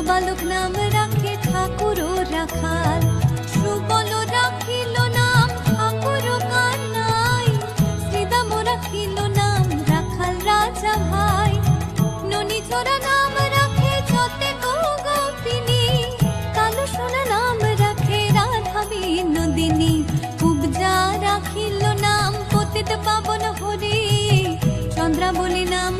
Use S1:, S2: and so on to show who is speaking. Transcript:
S1: বালক নাম রাখে ঠাকুর ও রাখাল, সুবল রাখিল নাম ঠাকুর কানাই, শ্রীদাম রাখিল নাম রাখাল রাজা ভাই, ননী ছোড়া নাম রাখে যতে গোপিনী, কালো সোনা নাম রাখে রাধা বিনোদিনী, উপজা রাখিল নাম পতিত পাবন হরি, চন্দ্রাবলী নাম